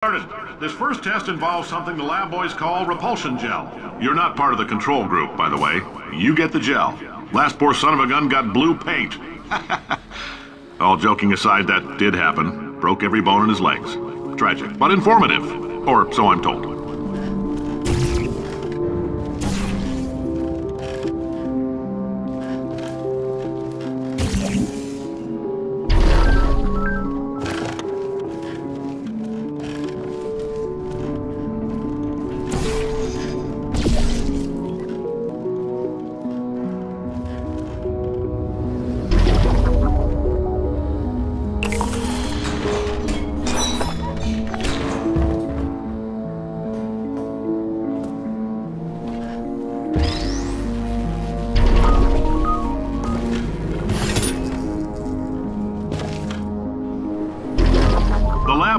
This first test involves something the lab boys call repulsion gel. You're not part of the control group, by the way. You get the gel. Last poor son of a gun got blue paint. All joking aside, that did happen. Broke every bone in his legs. Tragic, but informative. Or so I'm told.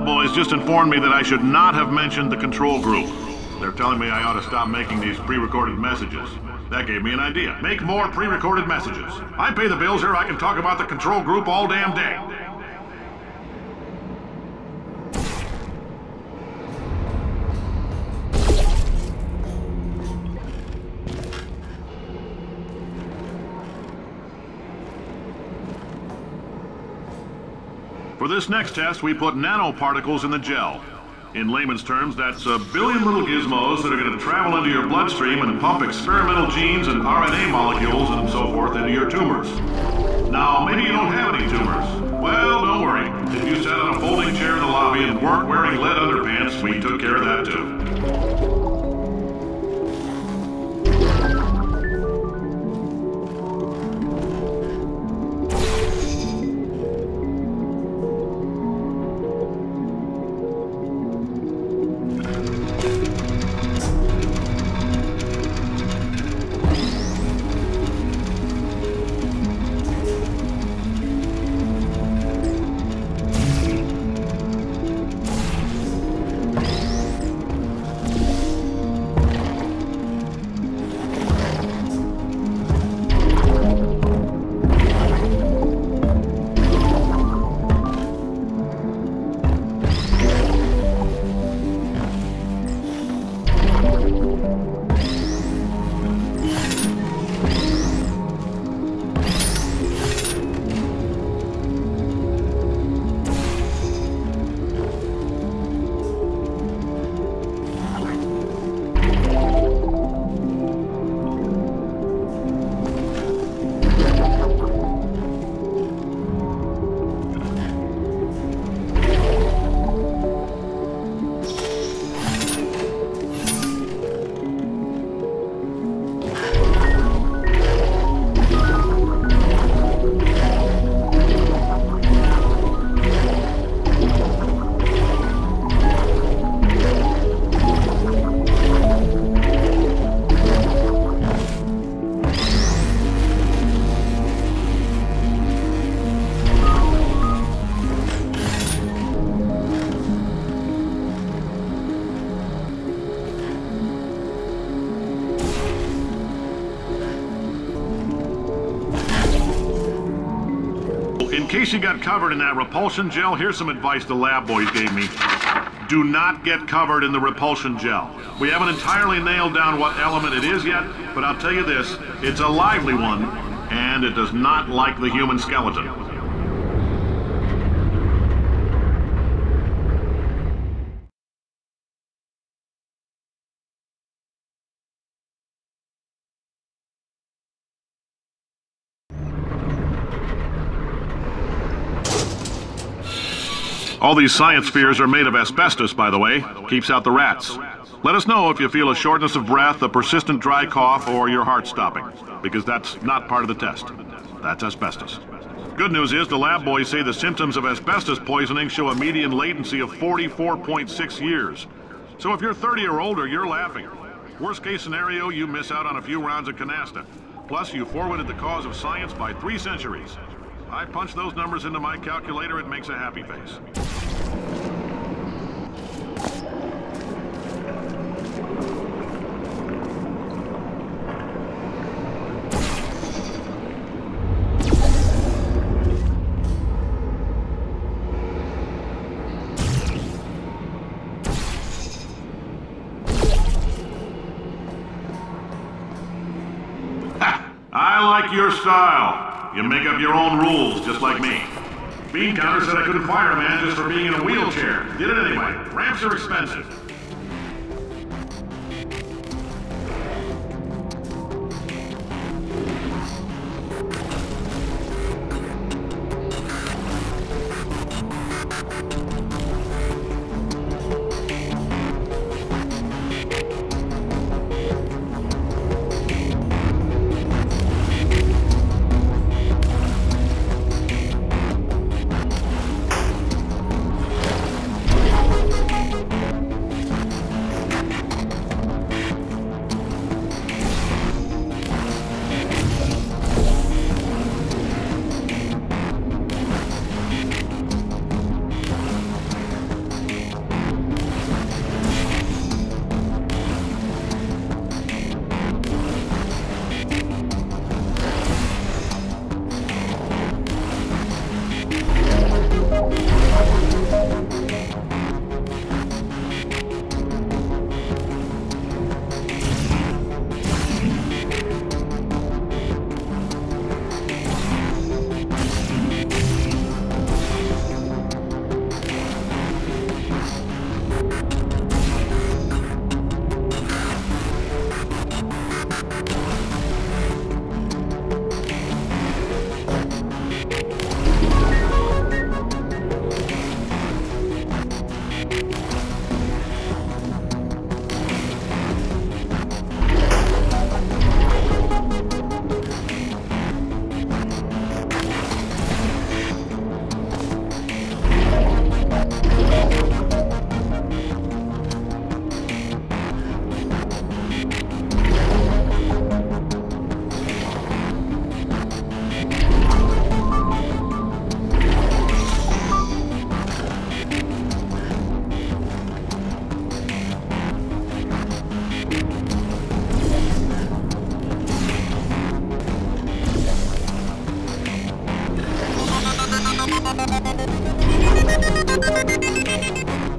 Boys just informed me that I should not have mentioned the control group. They're telling me I ought to stop making these pre-recorded messages. That gave me an idea. Make more pre-recorded messages. I pay the bills here, I can talk about the control group all damn day. For this next test, we put nanoparticles in the gel. In layman's terms, that's a billion little gizmos that are going to travel into your bloodstream and pump experimental genes and RNA molecules and so forth into your tumors. Now, maybe you don't have any tumors. Well, don't worry. If you sat on a folding chair in the lobby and weren't wearing lead underpants, we took care of that too. In case you got covered in that repulsion gel, here's some advice the lab boys gave me. Do not get covered in the repulsion gel. We haven't entirely nailed down what element it is yet, but I'll tell you this, it's a lively one, and it does not like the human skeleton. All these science spheres are made of asbestos, by the way. Keeps out the rats. Let us know if you feel a shortness of breath, a persistent dry cough, or your heart stopping, because that's not part of the test. That's asbestos. Good news is the lab boys say the symptoms of asbestos poisoning show a median latency of 44.6 years. So if you're 30 or older, you're laughing. Worst case scenario, you miss out on a few rounds of canasta. Plus, you forwarded the cause of science by 3 centuries. I punch those numbers into my calculator, it makes a happy face. I like your style. You make up your own rules, just like me. Bean Counter said I couldn't fire a man just for being in a wheelchair. Did it anyway. Ramps are expensive.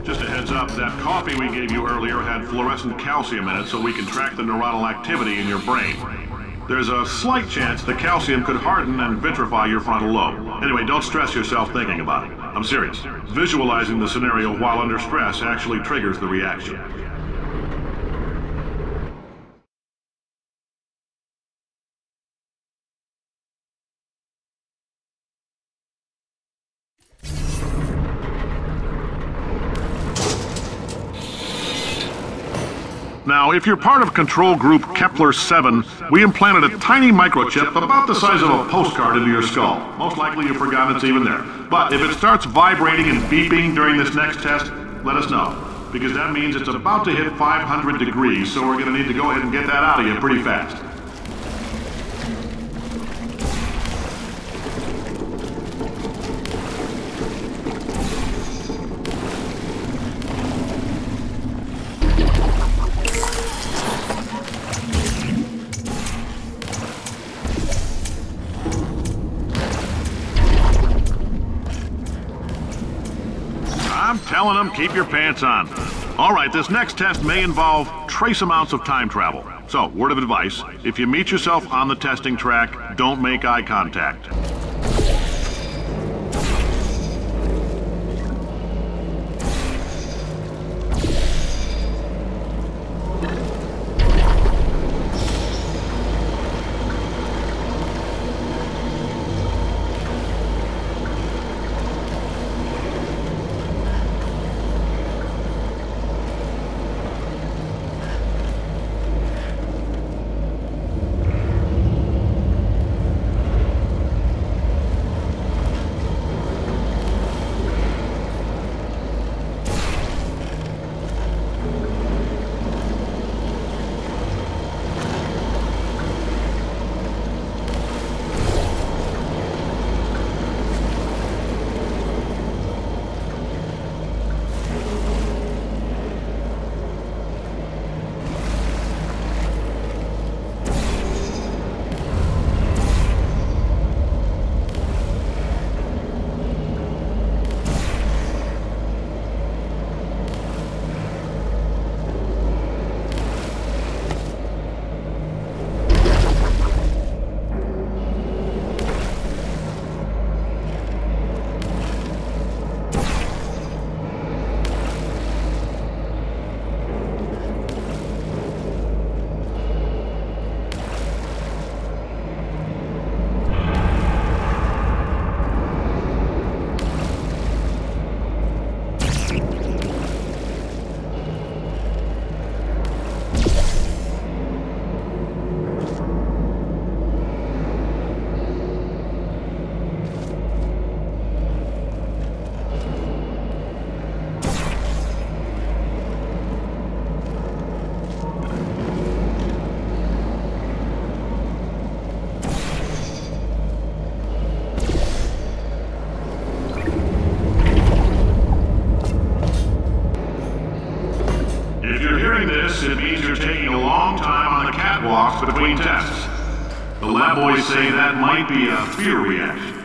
Just a heads up, that coffee we gave you earlier had fluorescent calcium in it so we can track the neuronal activity in your brain. There's a slight chance the calcium could harden and vitrify your frontal lobe. Anyway, don't stress yourself thinking about it. I'm serious. Visualizing the scenario while under stress actually triggers the reaction. Now, if you're part of control group Kepler-7, we implanted a tiny microchip about the size of a postcard into your skull. Most likely you've forgotten it's even there. But if it starts vibrating and beeping during this next test, let us know. Because that means it's about to hit 500 degrees, so we're going to need to go ahead and get that out of you pretty fast. I'm telling them, keep your pants on. All right, this next test may involve trace amounts of time travel. So, word of advice, if you meet yourself on the testing track, don't make eye contact. If you're hearing this, it means you're taking a long time on the catwalks between tests. The lab boys say that might be a fear reaction.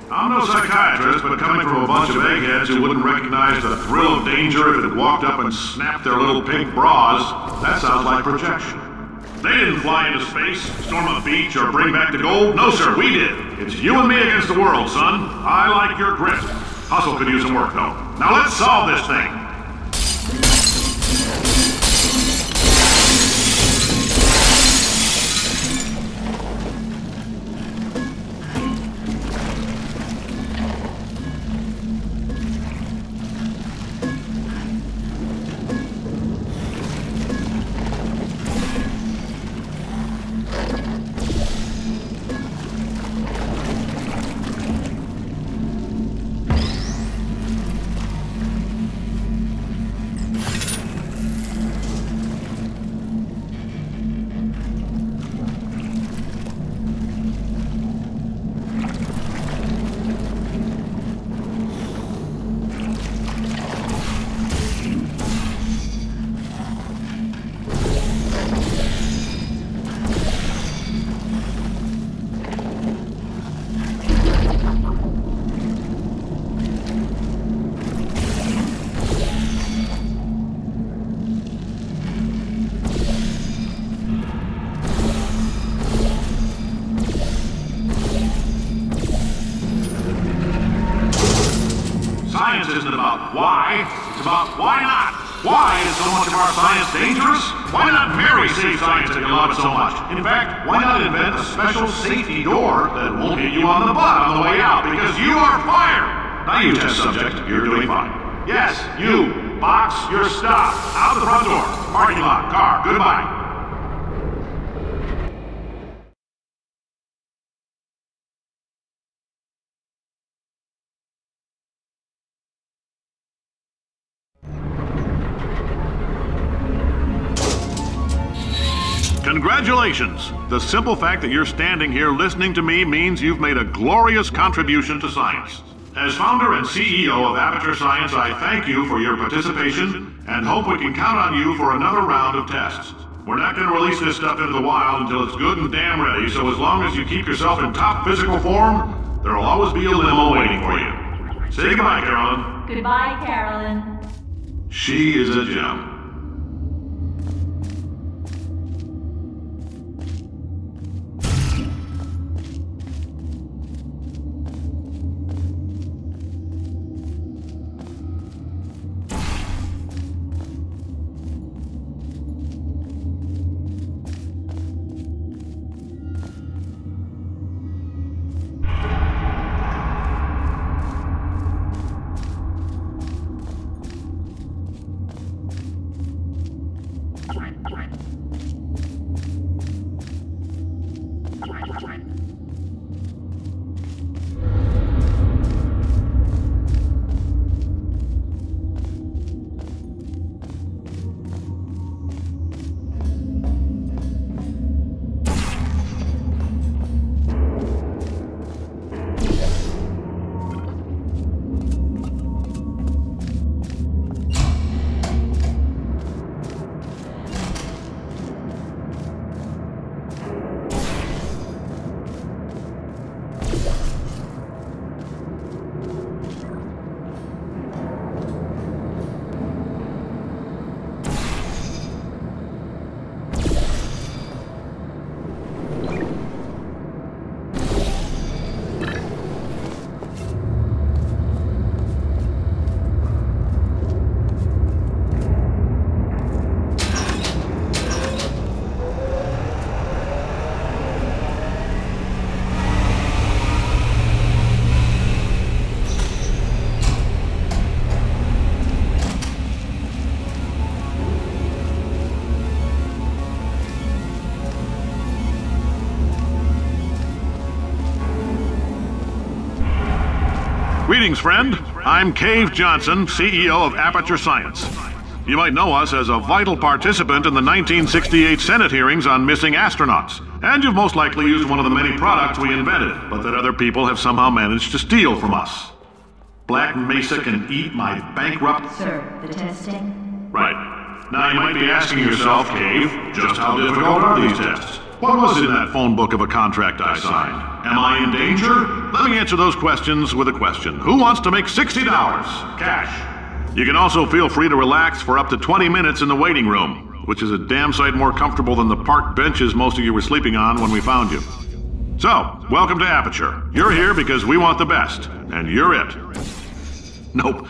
I'm no psychiatrist, but coming from a bunch of eggheads who wouldn't recognize the thrill of danger if it had walked up and snapped their little pink bras, that sounds like projection. They didn't fly into space, storm a beach, or bring back the gold. No, sir, we did. It's you and me against the world, son. I like your grit. Hustle could use some work, though. Now let's solve this thing. Science isn't about why, it's about why not. Why is so much of our science dangerous? Why not marry safe science if you love it so much? In fact, why not invent a special safety door that won't hit you on the butt on the way out because you are fired? Now you test subject, you're doing fine. Yes, you, box, you're stopped. Out the front door, parking lot, car, goodbye. Congratulations! The simple fact that you're standing here listening to me means you've made a glorious contribution to science. As founder and CEO of Aperture Science, I thank you for your participation and hope we can count on you for another round of tests. We're not going to release this stuff into the wild until it's good and damn ready, so as long as you keep yourself in top physical form, there'll always be a limo waiting for you. Say goodbye, Carolyn. Goodbye, Carolyn. She is a gem. Greetings, friend. I'm Cave Johnson, CEO of Aperture Science. You might know us as a vital participant in the 1968 Senate hearings on missing astronauts. And you've most likely used one of the many products we invented, but that other people have somehow managed to steal from us. Black Mesa can eat my bankrupt... Sir, the testing? Right. Now you might be asking yourself, Cave, just how difficult are these tests? What was in that phone book of a contract I signed? Am I in danger? Let me answer those questions with a question. Who wants to make $60? Cash. You can also feel free to relax for up to 20 minutes in the waiting room, which is a damn sight more comfortable than the park benches most of you were sleeping on when we found you. So, welcome to Aperture. You're here because we want the best, and you're it. Nope.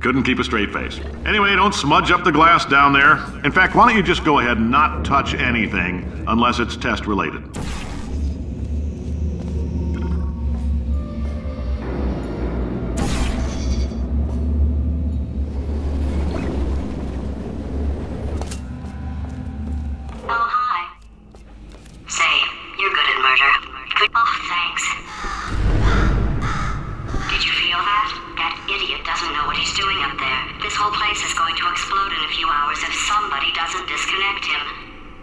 Couldn't keep a straight face. Anyway, don't smudge up the glass down there. In fact, why don't you just go ahead and not touch anything unless it's test related. Oh, hi. Say, you're good at murder. Oh, thanks. Did you feel that? That idiot doesn't know what he's doing up there. This whole place is going to explode in a few hours if somebody doesn't disconnect him.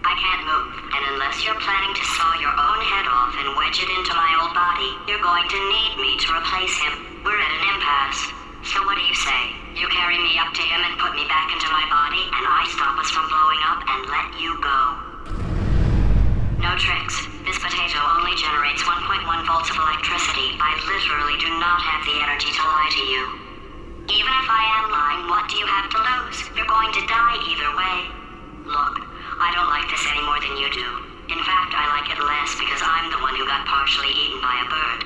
I can't move, and unless you're planning to saw your own head off and wedge it into my old body, you're going to need me to replace him. We're at an impasse. So what do you say? You carry me up to him and put me back into my body, and I stop us from blowing up and let you go. No tricks. This potato only generates 1.1 volts of electricity. I literally do not have the energy to lie to you. Even if I am lying, what do you have to lose? You're going to die either way. Look, I don't like this any more than you do. In fact, I like it less because I'm the one who got partially eaten by a bird.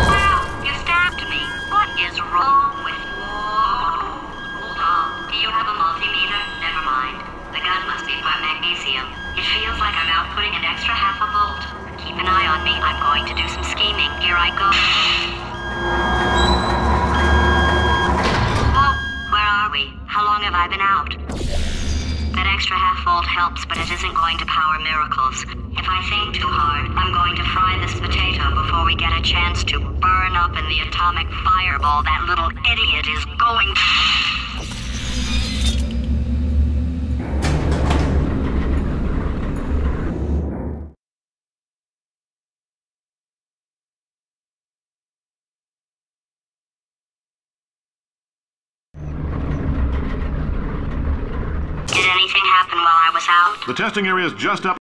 Wow, you stabbed me. What is wrong with you? Hold on. Do you have a multimeter? Never mind. The gun must be part magnesium. It feels like I'm outputting an extra half a volt. Keep an eye on me. I'm going to do some scheming. Here I go. Whoa, where are we? How long have I been out? That extra half volt helps, but it isn't going to power miracles. If I think too hard, I'm going to fry this potato before we get a chance to burn up in the atomic fireball that little idiot is going to... Did anything happen while I was out? The testing area is just up